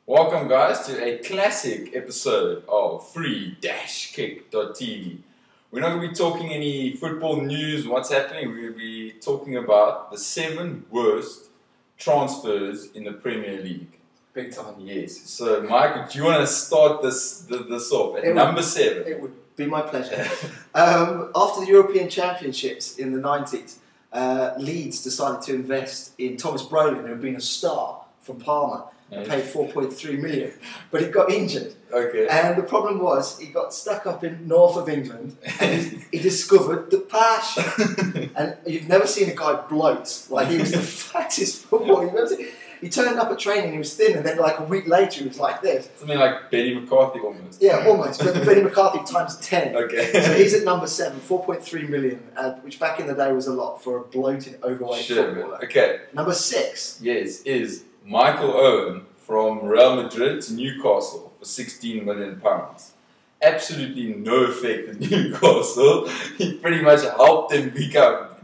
Welcome guys to a classic episode of free-kick.tv. We're not going to be talking any football news, what's happening. We're going to be talking about the 7 worst transfers in the Premier League. Big time. Yes. So Mike, do you want to start this off at number 7? It would be my pleasure. After the European Championships in the 90s, Leeds decided to invest in Thomas Brolin, who had been a star from Parma, and paid 4.3 million, but he got injured. Okay. And the problem was he got stuck up in north of England, and he discovered the passion. And you've never seen a guy bloat like he was the fattest footballer you've ever seen. He turned up at training, he was thin, and then like a week later he was like this. Something like Benny McCarthy almost. Yeah, almost, but Benny McCarthy times 10. Okay. So he's at number 7, 4.3 million, which back in the day was a lot for a bloated, overweight footballer. Okay. Number 6. Yes, is Michael Owen from Real Madrid to Newcastle for £16 million. Absolutely no effect at Newcastle. He pretty much helped them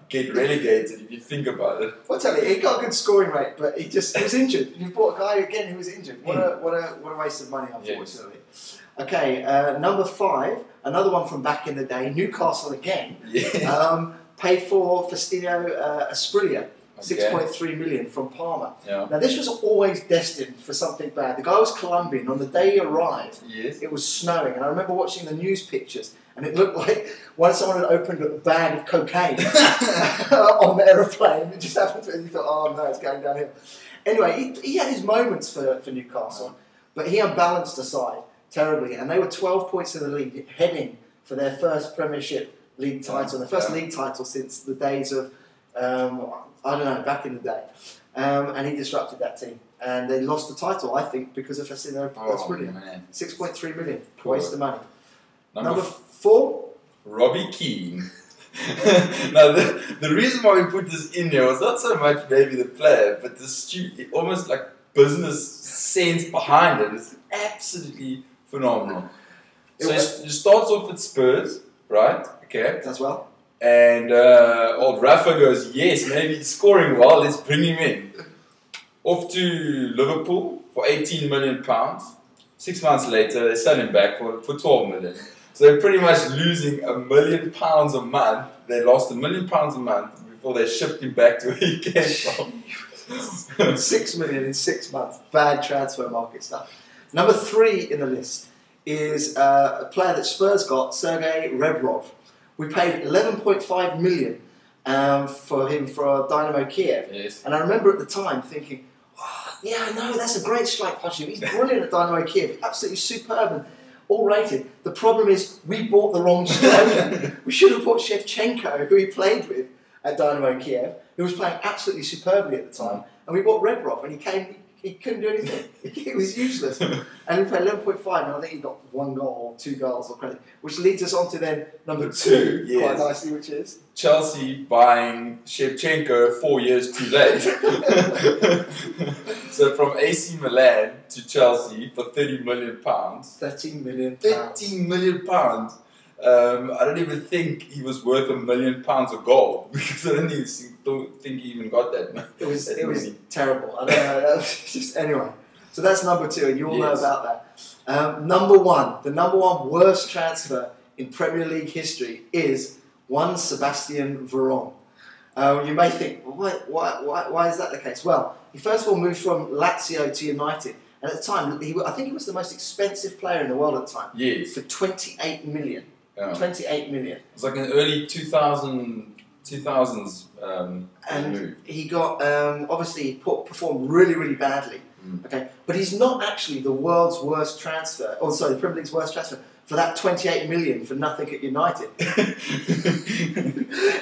get relegated, if you think about it. I'll tell you, he got a good scoring rate, but he was injured. You bought a guy again who was injured. What a waste of money, unfortunately. Yes. Okay, number 5, another one from back in the day, Newcastle again. Yeah. Paid for Faustino Asprilla. 6.3 million from Parma. Yeah. Now this was always destined for something bad. The guy was Colombian. On the day he arrived, it was snowing, and I remember watching the news pictures, and it looked like someone had opened a bag of cocaine on the aeroplane. It just happened to, and you thought, oh no, it's going downhill. Anyway, he had his moments for Newcastle, but he unbalanced the side terribly, and they were 12 points in the league, heading for their first Premiership League title, the first league title since the days of I don't know, back in the day. And he disrupted that team. And they lost the title, I think, because of Faustino Asprilla. 6.3 million. Waste of money. Number 4? Robbie Keane. Now, the reason why we put this in there was not so much maybe the player, but the almost like business sense behind it is absolutely phenomenal. So it starts off at Spurs, right? Okay. As well. And old Rafa goes, yes, maybe he's scoring well, let's bring him in. Off to Liverpool for £18 million. 6 months later, they sell him back for 12 million. So they're pretty much losing £1 million a month. They lost £1 million a month before they shipped him back to where he came from. 6 million in 6 months. Bad transfer market stuff. Number 3 in the list is a player that Spurs got, Sergei Rebrov. We paid 11.5 million for him for Dynamo Kiev. Yes. And I remember at the time thinking, oh, yeah, no, that's a great strike puncher. He's brilliant at Dynamo Kiev. Absolutely superb and all rated. The problem is we bought the wrong striker. We should have bought Shevchenko, who he played with at Dynamo Kiev, who was playing absolutely superbly at the time. And we bought Rebrov, and he couldn't do anything. He was useless. And we paid 11.5, and I think he got 1 goal or 2 goals or credit, which leads us on to then number 2, quite nicely, which is Chelsea buying Shevchenko 4 years too late. So from AC Milan to Chelsea for £30 million. £13 million. £13 million. I don't even think he was worth £1 million of gold, because I don't think he even got that. It was terrible. I don't know. That was just anyway. So that's number 2, and you all know about that. Number 1, the number 1 worst transfer in Premier League history is one Sebastian Veron. You may think, why is that the case? Well, he first of all moved from Lazio to United, and at the time, I think he was the most expensive player in the world at the time. Yes. For 28 million. 28 million. It was like an early 2000s and move. He got, obviously, he performed really, really badly. Okay, but he's not actually the world's worst transfer, the Premier League's worst transfer, for that 28 million for nothing at United.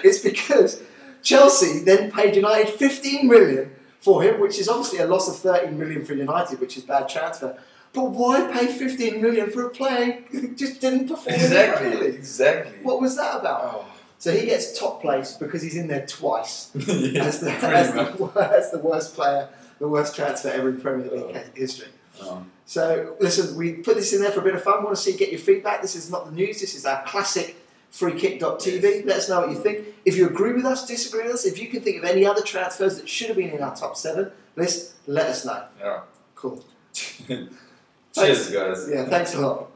It's because Chelsea then paid United 15 million for him, which is obviously a loss of 13 million for United, which is bad transfer. But why pay 15 million for a player who just didn't perform? Exactly. What was that about? Oh. So he gets top place because he's in there twice Yes, as the worst player, the worst transfer ever in Premier League history. So listen, we put this in there for a bit of fun. We want to get your feedback. This is not the news. This is our classic freekick.tv. Let us know what you think. If you agree with us, disagree with us, if you can think of any other transfers that should have been in our top 7 list, let us know. Yeah. Cool. Cheers, guys. Yeah, thanks a lot.